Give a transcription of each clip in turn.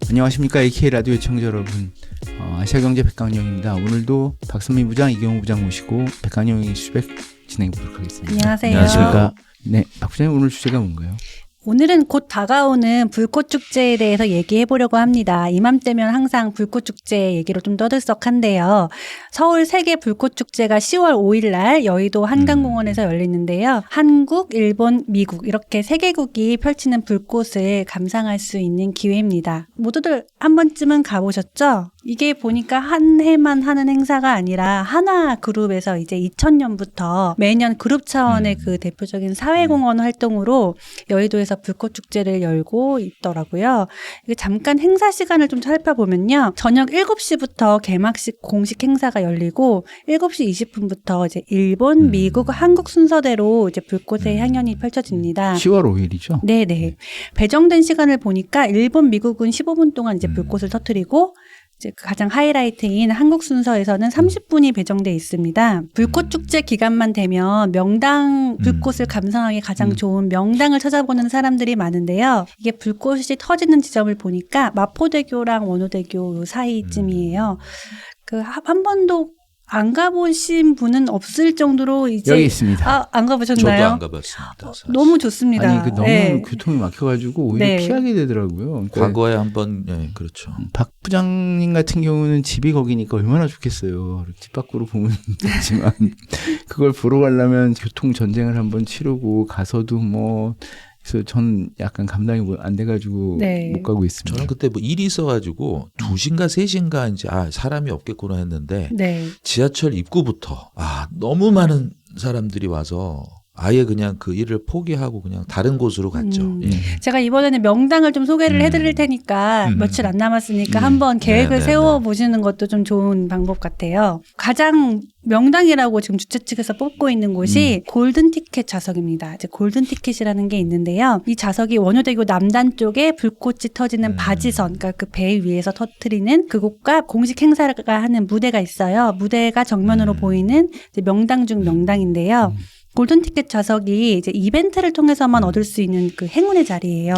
안녕하십니까. AK라디오 청취자 여러분. 아시아경제 백강령입니다. 오늘도 박선미 부장, 이경호 부장 모시고 백강령 이슈백 진행해 보도록 하겠습니다. 안녕하세요. 안녕하십니까. 네, 박 부장님 오늘 주제가 뭔가요? 오늘은 곧 다가오는 불꽃축제에 대해서 얘기해 보려고 합니다. 이맘때면 항상 불꽃축제 얘기로 좀 떠들썩한데요. 서울 세계 불꽃축제가 10월 5일 날 여의도 한강공원에서 열리는데요. 한국, 일본, 미국 이렇게 세 개국이 펼치는 불꽃을 감상할 수 있는 기회입니다. 모두들 한 번쯤은 가보셨죠? 이게 보니까 한 해만 하는 행사가 아니라 한화그룹에서 이제 2000년부터 매년 그룹 차원의 그 대표적인 사회공헌 활동으로 여의도에서 불꽃축제를 열고 있더라고요. 잠깐 행사 시간을 좀 살펴보면요. 저녁 7시부터 개막식 공식 행사가 열리고 7시 20분부터 이제 일본, 미국, 한국 순서대로 이제 불꽃의 향연이 펼쳐집니다. 10월 5일이죠? 네네. 배정된 시간을 보니까 일본, 미국은 15분 동안 이제 불꽃을 터뜨리고 이제 가장 하이라이트인 한국 순서에서는 30분이 배정돼 있습니다. 불꽃 축제 기간만 되면 명당 불꽃을 감상하기 가장 좋은 명당을 찾아보는 사람들이 많은데요. 이게 불꽃이 터지는 지점을 보니까 마포대교랑 원호대교 사이쯤이에요. 그 한 번도 안 가보신 분은 없을 정도로 이제 여기 있습니다. 안 가보셨나요? 저도 안 가봤습니다. 사실. 너무 좋습니다. 아니, 너무 네. 교통이 막혀가지고 오히려 네. 피하게 되더라고요. 그러니까 과거에 한번 그렇죠. 박 부장님 같은 경우는 집이 거기니까 얼마나 좋겠어요. 집 밖으로 보면 되지만 그걸 보러 가려면 교통 전쟁을 한번 치르고 가서도 뭐 그래서 전 약간 감당이 안 돼가지고 네. 못 가고 있습니다. 저는 그때 뭐 일이 있어가지고 2시인가 3시인가 이제 사람이 없겠구나 했는데 네. 지하철 입구부터 너무 많은 사람들이 와서 아예 그냥 그 일을 포기하고 그냥 다른 곳으로 갔죠. 예. 제가 이번에는 명당을 좀 소개를 해드릴 테니까 며칠 안 남았으니까 한번 계획을 세워보시는 것도 좀 좋은 방법 같아요. 가장 명당이라고 지금 주최 측에서 뽑고 있는 곳이 골든 티켓 좌석입니다. 이제 골든 티켓이라는 게 있는데요. 이 좌석이 원효대교 남단 쪽에 불꽃이 터지는 바지선, 그러니까 그 배 위에서 터뜨리는 그곳과 공식 행사가 하는 무대가 있어요. 무대가 정면으로 보이는 이제 명당 중 명당인데요. 골든 티켓 좌석이 이제 이벤트를 통해서만 얻을 수 있는 그 행운의 자리예요.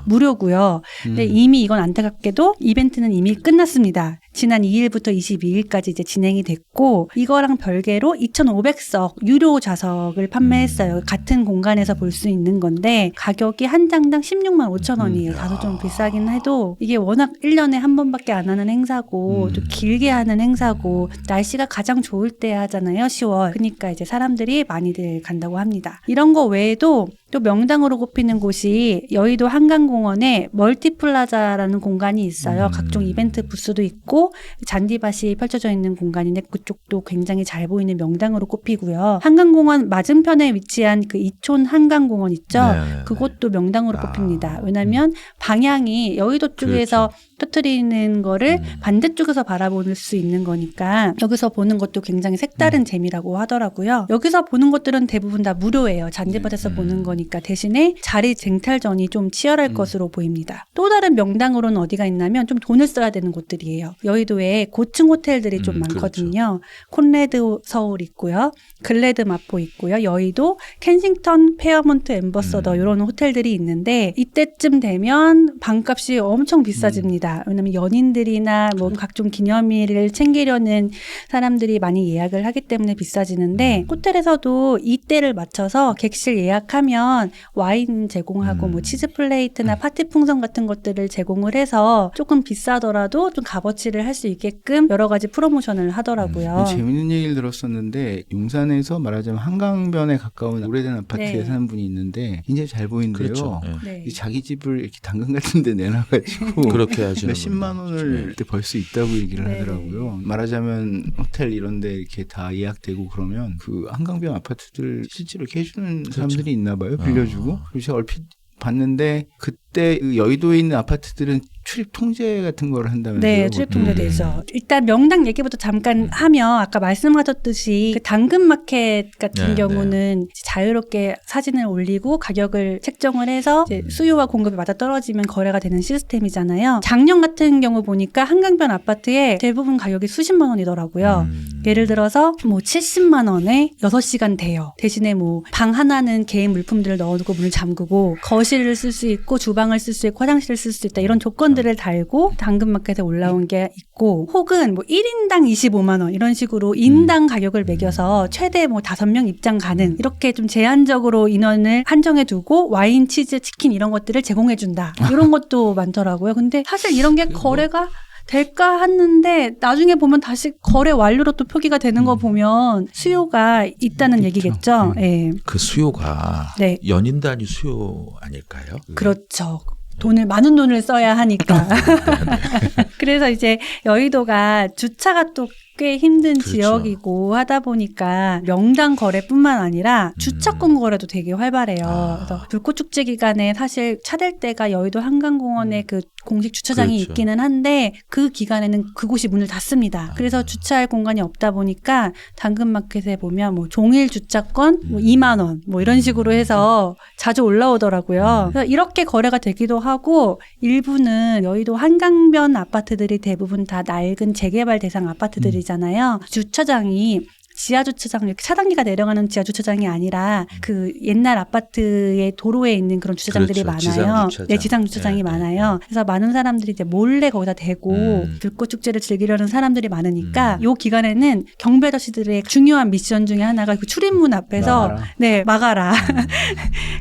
무료고요. 근데 이미 이건 안타깝게도 이벤트는 이미 끝났습니다. 지난 2일부터 22일까지 이제 진행이 됐고 이거랑 별개로 2,500석 유료 좌석을 판매했어요. 같은 공간에서 볼 수 있는 건데 가격이 한 장당 16만 5천 원이에요. 다소 좀 비싸긴 해도 이게 워낙 1년에 한 번밖에 안 하는 행사고 또 길게 하는 행사고 날씨가 가장 좋을 때 하잖아요. 10월. 그러니까 이제 사람들이 많이들 간다고 합니다. 이런 거 외에도 또 명당으로 꼽히는 곳이 여의도 한강공원에 멀티플라자라는 공간이 있어요. 각종 이벤트 부스도 있고 잔디밭이 펼쳐져 있는 공간인데 그쪽도 굉장히 잘 보이는 명당으로 꼽히고요. 한강공원 맞은편에 위치한 그 이촌 한강공원 있죠. 그곳도 명당으로 꼽힙니다. 왜냐하면 방향이 여의도 쪽에서 터뜨리는 거를 반대쪽에서 바라볼 수 있는 거니까 여기서 보는 것도 굉장히 색다른 재미라고 하더라고요. 여기서 보는 것들은 대부분 다 무료예요. 잔디밭에서 보는 거니까 대신에 자리 쟁탈전이 좀 치열할 것으로 보입니다. 또 다른 명당으로는 어디가 있냐면 좀 돈을 써야 되는 곳들이에요. 여의도에 고층 호텔들이 좀 많거든요. 콘레드 서울 있고요. 글래드 마포 있고요. 여의도, 켄싱턴, 페어몬트 엠버서더 이런 호텔들이 있는데 이때쯤 되면 방값이 엄청 비싸집니다. 왜냐하면 연인들이나 뭐 각종 기념일을 챙기려는 사람들이 많이 예약을 하기 때문에 비싸지는데 호텔에서도 이때를 맞춰서 객실 예약하면 와인 제공하고 뭐 치즈 플레이트나 파티 풍선 같은 것들을 제공을 해서 조금 비싸더라도 좀 값어치를 할 수 있게끔 여러 가지 프로모션을 하더라고요. 재밌는 얘기를 들었었는데 용산에서 말하자면 한강변에 가까운 오래된 아파트에 사는 분이 있는데 굉장히 잘 보이는데요. 그렇죠. 자기 집을 이렇게 당근 같은 데 내놔가지고 그렇게 하시는 10만 원을 벌 수 있다고 얘기를 하더라고요. 말하자면 호텔 이런 데 이렇게 다 예약되고 그러면 그 한강변 아파트들 실제로 이렇게 해주는 사람들이 있나 봐요. 빌려주고. 그리고 제가 얼핏 봤는데 그때 여의도에 있는 아파트들은 출입 통제 같은 걸 한다면서요? 네, 출입 통제되죠. 일단 명당 얘기부터 잠깐 하면 아까 말씀하셨듯이 그 당근마켓 같은 경우는 자유롭게 사진을 올리고 가격을 책정을 해서 이제 수요와 공급이 맞아 떨어지면 거래가 되는 시스템이잖아요. 작년 같은 경우 보니까 한강변 아파트에 대부분 가격이 수십만 원이더라고요. 예를 들어서 뭐 70만 원에 6시간 대여 대신에 뭐 방 하나는 개인 물품들을 넣어두고 문을 잠그고 거실을 쓸 수 있고 주방을 쓸 수 있고 화장실을 쓸 수 있다 이런 조건들을 달고 당근마켓에 올라온 게 있고 혹은 뭐 1인당 25만 원 이런 식으로 인당 가격을 매겨서 최대 뭐 5명 입장 가능 이렇게 좀 제한적으로 인원을 한정해 두고 와인, 치즈, 치킨 이런 것들을 제공해 준다 이런 것도 많더라고요. 근데 사실 이런 게 거래가 될까 했는데 나중에 보면 다시 거래 완료로 또 표기가 되는 거 보면 수요가 있다는 얘기겠죠. 네. 그 수요가 네. 연인 단위 수요 아닐까요? 그렇죠. 많은 돈을 써야 하니까. 그래서 이제 여의도가 주차가 또 꽤 힘든 그렇죠. 지역이고 하다 보니까 명당 거래뿐만 아니라 주차권 거래도 되게 활발해요. 그래서 불꽃축제 기간에 사실 차 댈 때가 여의도 한강공원에 그 공식 주차장이 그렇죠. 있기는 한데 그 기간에는 그곳이 문을 닫습니다. 그래서 주차할 공간이 없다 보니까 당근마켓에 보면 뭐 종일 주차권 뭐 2만 원 뭐 이런 식으로 해서 자주 올라오더라고요. 그래서 이렇게 거래가 되기도 하고 일부는 여의도 한강변 아파트들이 대부분 다 낡은 재개발 대상 아파트들이잖아요. 주차장이 지하주차장 이렇게 차단기가 내려가는 지하주차장이 아니라 그 옛날 아파트의 도로에 있는 그런 주차장들이 그렇죠. 많아요. 지상주차장. 네, 지상주차장이 많아요. 그래서 많은 사람들이 이제 몰래 거기다 대고 불꽃축제를 즐기려는 사람들이 많으니까 요 기간에는 경비 아저씨들의 중요한 미션 중에 하나가 그 출입문 앞에서 막아라.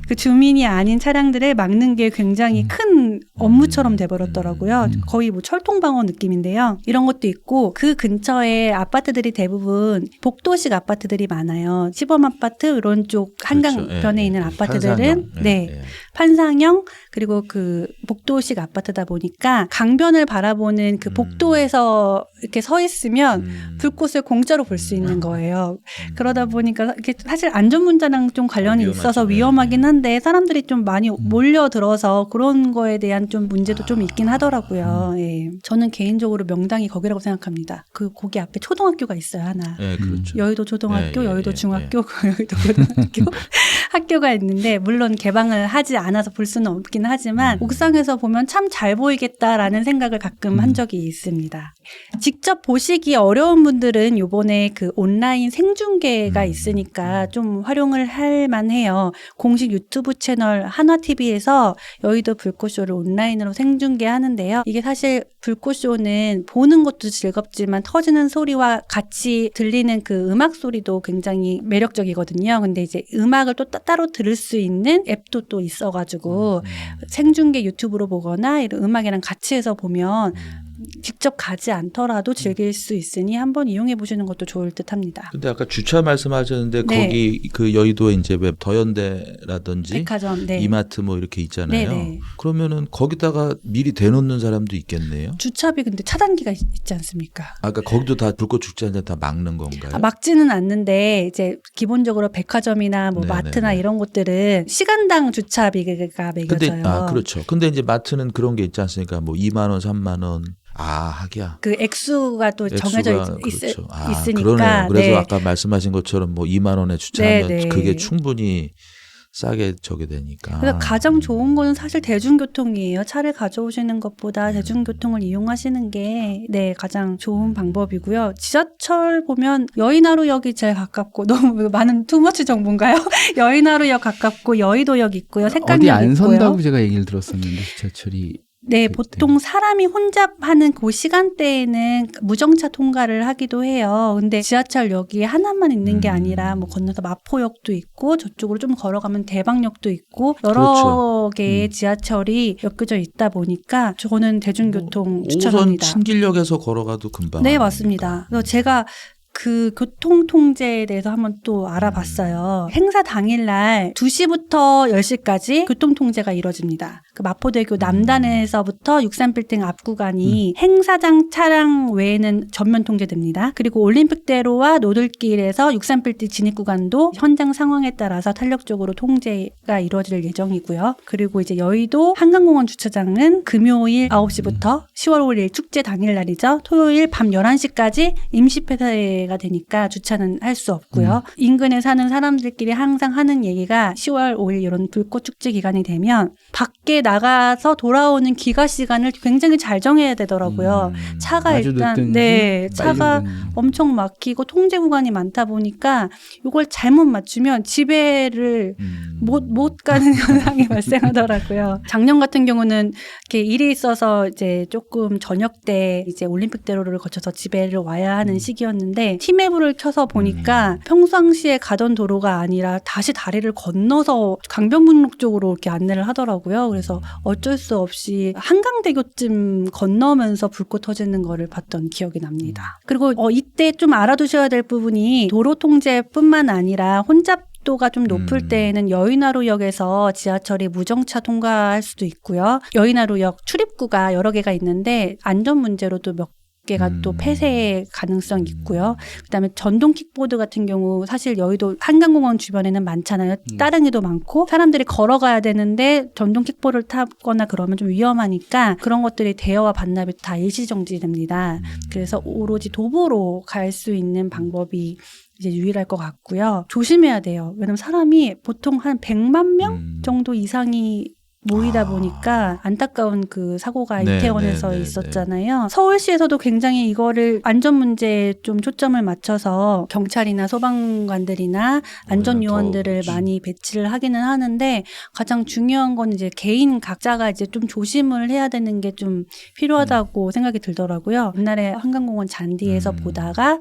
그 주민이 아닌 차량들을 막는 게 굉장히 큰 업무처럼 돼버렸더라고요. 거의 뭐 철통방어 느낌인데요. 이런 것도 있고 그 근처에 아파트들이 대부분 복도식 아파트들이 많아요. 시범 아파트 이런 쪽 한강변에 그렇죠. 있는 아파트들은 판상형. 판상형 그리고 그 복도식 아파트다 보니까 강변을 바라보는 그 복도에서 이렇게 서 있으면 불꽃을 공짜로 볼 수 있는 거예요. 그러다 보니까 이게 사실 안전문제랑 좀 관련이 있어서 위험하긴 한데 사람들이 좀 많이 몰려들어서 그런 거에 대한 좀 문제도 좀 있긴 하더라고요. 예. 저는 개인적으로 명당이 거기라고 생각합니다. 거기 앞에 초등학교가 있어요, 하나. 네, 그렇죠. 여의도 초등학교, 여의도 중학교, 여의도 고등학교 학교가 있는데 물론 개방을 하지 않아서 볼 수는 없긴 하지만 옥상에서 보면 참 잘 보이겠다라는 생각을 가끔 한 적이 있습니다. 직접 보시기 어려운 분들은 요번에 그 온라인 생중계가 있으니까 좀 활용을 할 만해요. 공식 유튜브 채널 한화TV에서 여의도 불꽃쇼를 온라인으로 생중계하는데요. 이게 사실 불꽃쇼는 보는 것도 즐겁지만 터지는 소리와 같이 들리는 그 음악 소리도 굉장히 매력적이거든요. 근데 이제 음악을 또 따로 들을 수 있는 앱도 또 있어가지고 생중계 유튜브로 보거나 이런 음악이랑 같이 해서 보면 직접 가지 않더라도 즐길 수 있으니 한번 이용해 보시는 것도 좋을 듯합니다. 근데 아까 주차 말씀하셨는데 네. 거기 그 여의도에 이제 왜 더현대라든지 백화점, 네. 이마트 뭐 이렇게 있잖아요. 네네. 그러면은 거기다가 미리 대놓는 사람도 있겠네요. 주차비 근데 차단기가 있지 않습니까? 아까 거기도 다 불꽃 축제인데 다 막는 건가요? 막지는 않는데 이제 기본적으로 백화점이나 뭐 네네네. 마트나 이런 곳들은 시간당 주차비가 매겨져요. 근데 그렇죠. 근데 이제 마트는 그런 게 있지 않습니까? 뭐 2만 원, 3만 원. 하기야. 그 액수가 또 정해져 그렇죠. 있으니까. 그러네요. 그래서 네. 아까 말씀하신 것처럼 뭐 2만 원에 주차하면 네. 그게 충분히 싸게 저게 되니까. 그래서 가장 좋은 거는 사실 대중교통이에요. 차를 가져오시는 것보다 대중교통을 이용하시는 게 가장 좋은 방법이고요. 지하철 보면 여의나루역이 제일 가깝고 너무 많은 투머치 정보인가요? 여의나루역 가깝고 여의도역 있고요. 색강역 어디 안 있고요. 선다고 제가 얘기를 들었었는데 지하철이 네, 보통 사람이 혼잡하는 그 시간대에는 무정차 통과를 하기도 해요. 근데 지하철역이 하나만 있는 게 아니라 뭐 건너서 마포역도 있고 저쪽으로 좀 걸어가면 대방역도 있고 여러 그렇죠. 개의 지하철이 엮여져 있다 보니까 저는 대중교통 5선 추천합니다. 신길역에서 걸어가도 금방. 네, 하니까. 맞습니다. 그래서 제가 그 교통 통제에 대해서 한번 또 알아봤어요. 행사 당일날 2시부터 10시까지 교통 통제가 이루어집니다. 그 마포대교 남단에서부터 63빌딩 앞 구간이 행사장 차량 외에는 전면 통제됩니다. 그리고 올림픽대로와 노들길에서 63빌딩 진입 구간도 현장 상황에 따라서 탄력적으로 통제가 이루어질 예정이고요. 그리고 이제 여의도 한강공원 주차장은 금요일 9시부터 10월 5일 축제 당일날이죠. 토요일 밤 11시까지 임시 폐쇄 때가 되니까 주차는 할 수 없고요. 인근에 사는 사람들끼리 항상 하는 얘기가 10월 5일 이런 불꽃 축제 기간이 되면 밖에 나가서 돌아오는 귀가 시간을 굉장히 잘 정해야 되더라고요. 차가 아주 일단 늦든지 차가 빨리 오든지. 엄청 막히고 통제 구간이 많다 보니까 이걸 잘못 맞추면 집에를 못 가는 현상이 발생하더라고요. 작년 같은 경우는 이렇게 일이 있어서 이제 조금 저녁 때 이제 올림픽대로를 거쳐서 집에를 와야 하는 시기였는데 티맵을 켜서 보니까 평상시에 가던 도로가 아니라 다시 다리를 건너서 강변북로 쪽으로 이렇게 안내를 하더라고요. 그래서 어쩔 수 없이 한강대교쯤 건너면서 불꽃 터지는 거를 봤던 기억이 납니다. 그리고 이때 좀 알아두셔야 될 부분이 도로 통제뿐만 아니라 혼잡도가 좀 높을 때에는 여의나루역에서 지하철이 무정차 통과할 수도 있고요. 여의나루역 출입구가 여러 개가 있는데 안전 문제로도 몇 개가 또 폐쇄의 가능성이 있고요. 그다음에 전동 킥보드 같은 경우 사실 여의도 한강공원 주변에는 많잖아요. 따릉이도 많고 사람들이 걸어가야 되는데 전동 킥보드를 타거나 그러면 좀 위험하니까 그런 것들이 대여와 반납이 다 일시정지됩니다. 그래서 오로지 도보로 갈 수 있는 방법이 이제 유일할 것 같고요. 조심해야 돼요. 왜냐면 사람이 보통 한 100만 명 정도 이상이 모이다 보니까 안타까운 그 사고가 네, 이태원에서 네, 네, 있었잖아요. 서울시에서도 굉장히 이거를 안전 문제에 좀 초점을 맞춰서 경찰이나 소방관들이나 안전요원들을 많이 배치를 하기는 하는데 가장 중요한 건 이제 개인 각자가 이제 좀 조심을 해야 되는 게 좀 필요하다고 생각이 들더라고요. 옛날에 한강공원 잔디에서 보다가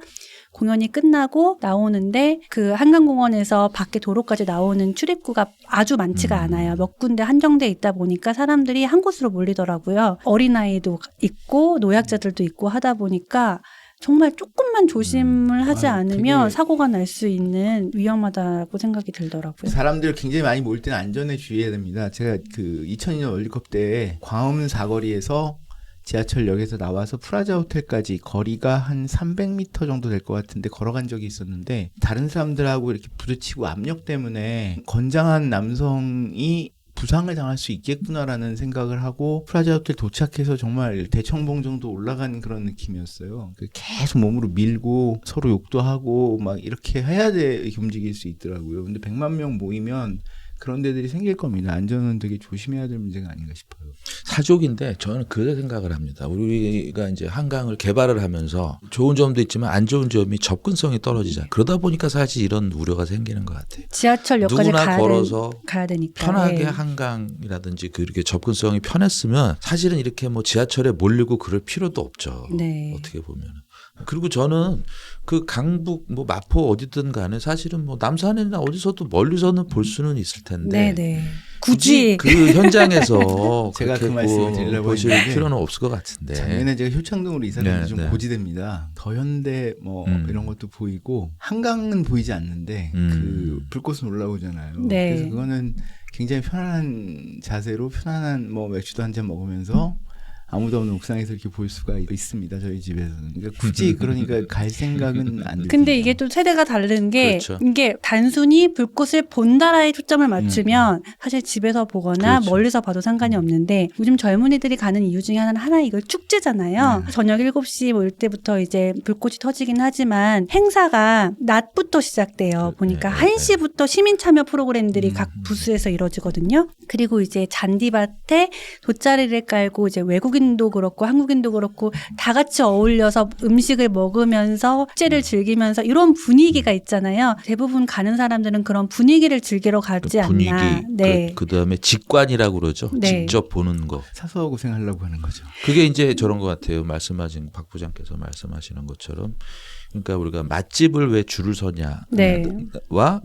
공연이 끝나고 나오는데 그 한강공원에서 밖에 도로까지 나오는 출입구가 아주 많지가 않아요. 몇 군데 한정돼 있다 보니까 사람들이 한 곳으로 몰리더라고요. 어린아이도 있고 노약자들도 있고 하다 보니까 정말 조금만 조심을 하지 않으면 사고가 날 수 있는 위험하다고 생각이 들더라고요. 사람들 굉장히 많이 모일 때는 안전에 주의해야 됩니다. 제가 그 2002년 월드컵 때 광화문 사거리에서 지하철역에서 나와서 프라자 호텔까지 거리가 한 300m 정도 될 것 같은데 걸어간 적이 있었는데 다른 사람들하고 이렇게 부딪히고 압력 때문에 건장한 남성이 부상을 당할 수 있겠구나라는 생각을 하고 프라자 호텔 도착해서 정말 대청봉 정도 올라가는 그런 느낌이었어요. 계속 몸으로 밀고 서로 욕도 하고 막 이렇게 해야 돼 이렇게 움직일 수 있더라고요. 근데 100만 명 모이면 그런 데들이 생길 겁니다. 안전은 되게 조심해야 될 문제가 아닌가 싶어요. 사족인데 저는 그렇게 생각을 합니다. 우리가 이제 한강을 개발을 하면서 좋은 점도 있지만 안 좋은 점이 접근성이 떨어지잖아요. 그러다 보니까 사실 이런 우려가 생기는 것 같아요. 지하철역까지 누구나 걸어서 가야 되니까 편하게 네. 한강이라든지 그렇게 접근성이 편했으면 사실은 이렇게 뭐 지하철에 몰리고 그럴 필요도 없죠. 네. 어떻게 보면. 그리고 저는 그 강북 뭐 마포 어디든 간에 사실은 뭐 남산이나 어디서도 멀리서는 볼 수는 있을 텐데 네네. 굳이 그 현장에서 제가 그 그렇게 말씀을 드리려고 보실 했는데 필요는 없을 것 같은데. 작년에 제가 효창동으로 이사를 네, 좀 네. 고지됩니다. 더현대 뭐 이런 것도 보이고 한강은 보이지 않는데 그 불꽃은 올라오잖아요. 네. 그래서 그거는 굉장히 편안한 자세로 편안한 뭐 맥주도 한 잔 먹으면서 아무도 없는 옥상에서 이렇게 볼 수가 있습니다. 저희 집에서는. 그러니까 굳이 그러니까 갈 생각은 안 들어요. 근데 이게 또 세대가 다른 게 그렇죠. 이게 단순히 불꽃을 본다라에 초점을 맞추면 사실 집에서 보거나 그렇죠. 멀리서 봐도 상관이 없는데 요즘 젊은이들이 가는 이유 중에 하나 이걸 축제잖아요. 저녁 7시 뭐 이때부터 이제 불꽃이 터지긴 하지만 행사가 낮부터 시작돼요. 보니까 1시부터 시민 참여 프로그램들이 각 부스에서 이루어지거든요. 그리고 이제 잔디밭에 돗자리를 깔고 이제 외국인도 그렇고 한국인도 그렇고 다 같이 어울려서 음식을 먹으면서 축제를 즐기면서 이런 분위기가 있잖아요. 대부분 가는 사람들은 그런 분위기를 즐기러 가지 그 분위기, 않나. 네. 그다음에 직관이라고 그러죠. 네. 직접 보는 거. 사서 고생하려고 하는 거죠. 그게 이제 저런 것 같아요. 말씀하신 박 부장께서 말씀하시는 것처럼. 그러니까 우리가 맛집을 왜 줄을 서냐와 네.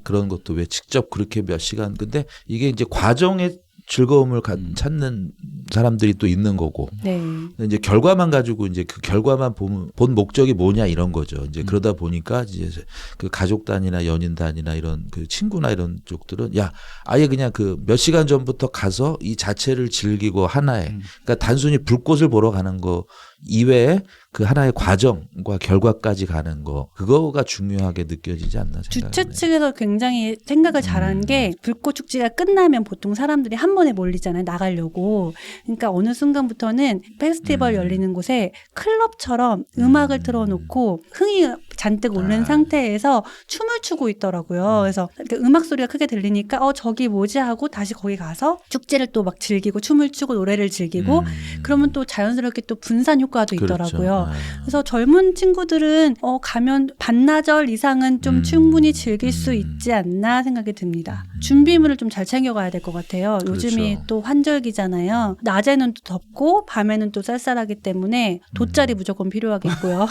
그런 것도 왜 직접 그렇게 몇 시간. 근데 이게 이제 과정의 즐거움을 찾는 사람들이 또 있는 거고. 네. 이제 결과만 가지고 이제 그 결과만 본 목적이 뭐냐 이런 거죠. 이제 그러다 보니까 이제 그 가족 단위나 연인 단위나 이런 그 친구나 이런 쪽들은 야 아예 그냥 그 몇 시간 전부터 가서 이 자체를 즐기고 하나에 그러니까 단순히 불꽃을 보러 가는 거 이외에 그 하나의 과정과 결과까지 가는 거 그거가 중요하게 느껴지지 않나 생각해요. 주최 측에서 굉장히 생각을 잘한 게 불꽃 축제가 끝나면 보통 사람들이 한 번에 몰리잖아요. 나가려고. 그러니까 어느 순간부터는 페스티벌 열리는 곳에 클럽처럼 음악을 틀어놓고 흥이 잔뜩 오른 상태에서 춤을 추고 있더라고요. 그래서 이렇게 음악 소리가 크게 들리니까 저기 뭐지 하고 다시 거기 가서 축제를 또 막 즐기고 춤을 추고 노래를 즐기고 그러면 또 자연스럽게 또 분산 효과도 있더라고요. 그래서 젊은 친구들은 가면 반나절 이상은 좀 충분히 즐길 수 있지 않나 생각이 듭니다. 준비물을 좀 잘 챙겨가야 될 것 같아요. 요즘이 그렇죠. 또 환절기잖아요. 낮에는 또 덥고 밤에는 또 쌀쌀하기 때문에 돗자리 무조건 필요하겠고요.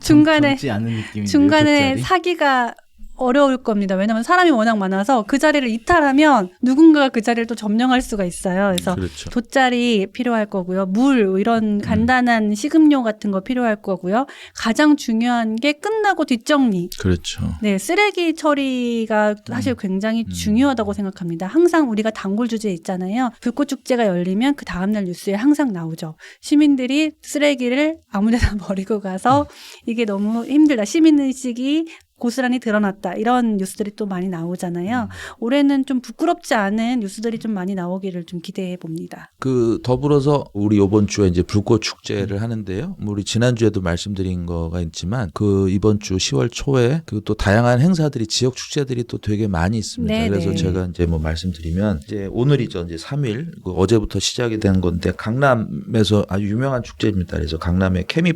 중간에 젊지 않은 느낌인데요, 중간에 돗자리? 사기가 어려울 겁니다. 왜냐하면 사람이 워낙 많아서 그 자리를 이탈하면 누군가가 그 자리를 또 점령할 수가 있어요. 그래서 그렇죠. 돗자리 필요할 거고요. 물 이런 간단한 식음료 같은 거 필요할 거고요. 가장 중요한 게 끝나고 뒷정리. 그렇죠. 네, 쓰레기 처리가 사실 굉장히 중요하다고 생각합니다. 항상 우리가 단골 주제에 있잖아요. 불꽃 축제가 열리면 그 다음날 뉴스에 항상 나오죠. 시민들이 쓰레기를 아무데나 버리고 가서 이게 너무 힘들다. 시민의식이 고스란히 드러났다. 이런 뉴스들이 또 많이 나오잖아요. 올해는 좀 부끄럽지 않은 뉴스들이 좀 많이 나오기를 좀 기대해 봅니다. 그 더불어서 우리 이번 주에 이제 불꽃 축제를 하는데요. 우리 지난주에도 말씀드린 거가 있지만 그 이번 주 10월 초에 그 또 다양한 행사들이 지역 축제들이 또 되게 많이 있습니다. 네네. 그래서 제가 이제 뭐 말씀드리면 이제 오늘이죠. 이제 3일 그 어제부터 시작이 된 건데 강남에서 아주 유명한 축제입니다. 그래서 강남의 케미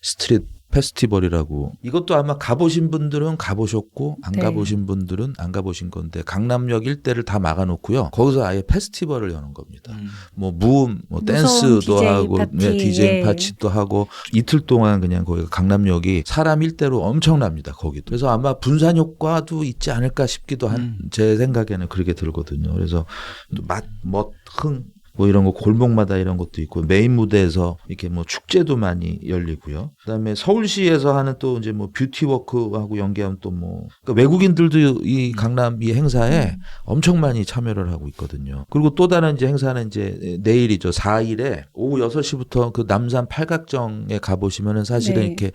스트릿 페스티벌이라고 이것도 아마 가보신 분들은 가보셨고 안 네. 가보신 분들은 안 가보신 건데 강남역 일대를 다 막아놓고요. 거기서 아예 페스티벌을 여는 겁니다. 뭐 무음, 뭐 무서운 댄스도 DJ 하고 파티, 디제잉 예. 파티도 하고 이틀 동안 그냥 거기가 강남역이 사람 일대로 엄청납니다. 거기도. 그래서 아마 분산 효과도 있지 않을까 싶기도 한 제 생각에는 그렇게 들거든요. 그래서 맛, 멋, 흥 뭐 이런 거 골목마다 이런 것도 있고 메인 무대에서 이렇게 뭐 축제도 많이 열리고요. 그다음에 서울시에서 하는 또 이제 뭐 뷰티워크하고 연계하면 또 뭐 그러니까 외국인들도 이 강남 이 행사에 엄청 많이 참여를 하고 있거든요. 그리고 또 다른 이제 행사는 이제 내일이죠. 4일에 오후 6시부터 그 남산 팔각정에 가 보시면은 사실은 네. 이렇게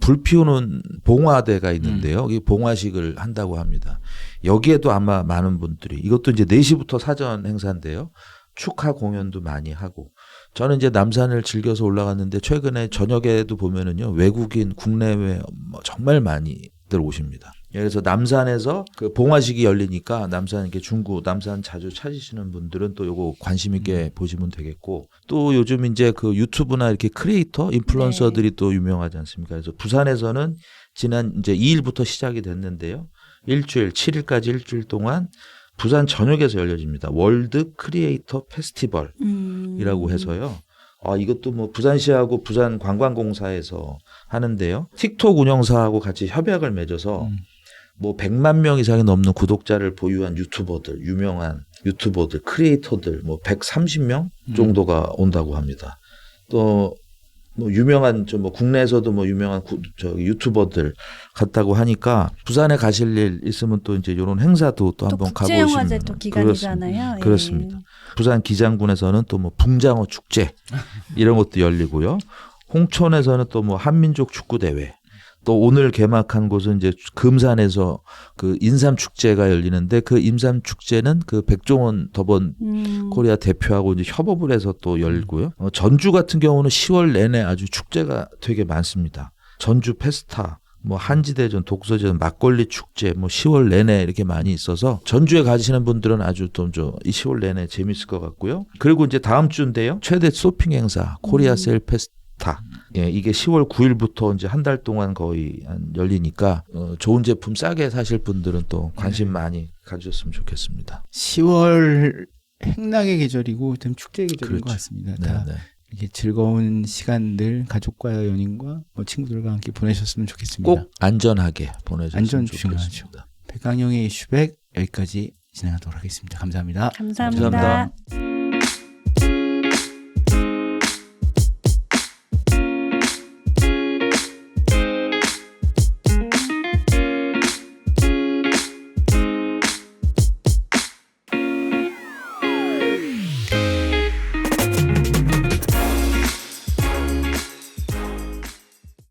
불 피우는 봉화대가 있는데요. 이 봉화식을 한다고 합니다. 여기에도 아마 많은 분들이 이것도 이제 4시부터 사전 행사인데요. 축하 공연도 많이 하고 저는 이제 남산을 즐겨서 올라갔는데 최근에 저녁에도 보면은요 외국인 국내외 뭐 정말 많이들 오십니다. 그래서 남산에서 그 봉화식이 열리니까 남산 이렇게 중구 남산 자주 찾으시는 분들은 또 요거 관심 있게 보시면 되겠고 또 요즘 이제 그 유튜브나 이렇게 크리에이터 인플루언서들이 또 유명하지 않습니까? 그래서 부산에서는 지난 이제 2일부터 시작이 됐는데요. 일주일 7일까지 일주일 동안 부산 전역에서 열려집니다. 월드 크리에이터 페스티벌이라고 해서요. 이것도 뭐 부산시하고 부산관광공사에서 하는데요. 틱톡 운영사하고 같이 협약을 맺어서 뭐 100만 명 이상이 넘는 구독자를 보유한 유튜버들, 유명한 유튜버들, 크리에이터들 뭐 130명 정도가 온다고 합니다. 또 뭐 유명한 뭐 국내에서도 뭐 유명한 유튜버들 갔다고 하니까 부산에 가실 일 있으면 또 이제 이런 행사도 또 한번 가보시면 국제영화제 또 기간이잖아요. 그렇습니다. 부산 기장군에서는 또 뭐 붕장어 축제 이런 것도 열리고요. 홍천에서는 또 뭐 한민족 축구 대회. 또 오늘 개막한 곳은 이제 금산에서 그 인삼 축제가 열리는데 그 인삼 축제는 그 백종원 더번 코리아 대표하고 이제 협업을 해서 또 열고요. 전주 같은 경우는 10월 내내 아주 축제가 되게 많습니다. 전주 페스타, 뭐 한지대전, 독서전, 막걸리 축제, 뭐 10월 내내 이렇게 많이 있어서 전주에 가시는 분들은 아주 좀 이 10월 내내 재밌을 것 같고요. 그리고 이제 다음 주인데요. 최대 쇼핑 행사 코리아 세일 페스타. 예, 이게 10월 9일부터 이제 한 달 동안 거의 열리니까 좋은 제품 싸게 사실 분들은 또 관심 많이 가주셨으면 좋겠습니다. 10월 행락의 계절이고 좀 축제의 계절인 그렇죠. 것 같습니다. 네, 다 네. 이렇게 즐거운 시간들 가족과 연인과 뭐 친구들과 함께 보내셨으면 좋겠습니다. 꼭 안전하게 보내주셨으면 안전 좋겠습니다. 중요하죠. 백강영의 이슈백 여기까지 진행하도록 하겠습니다. 감사합니다. 감사합니다. 감사합니다.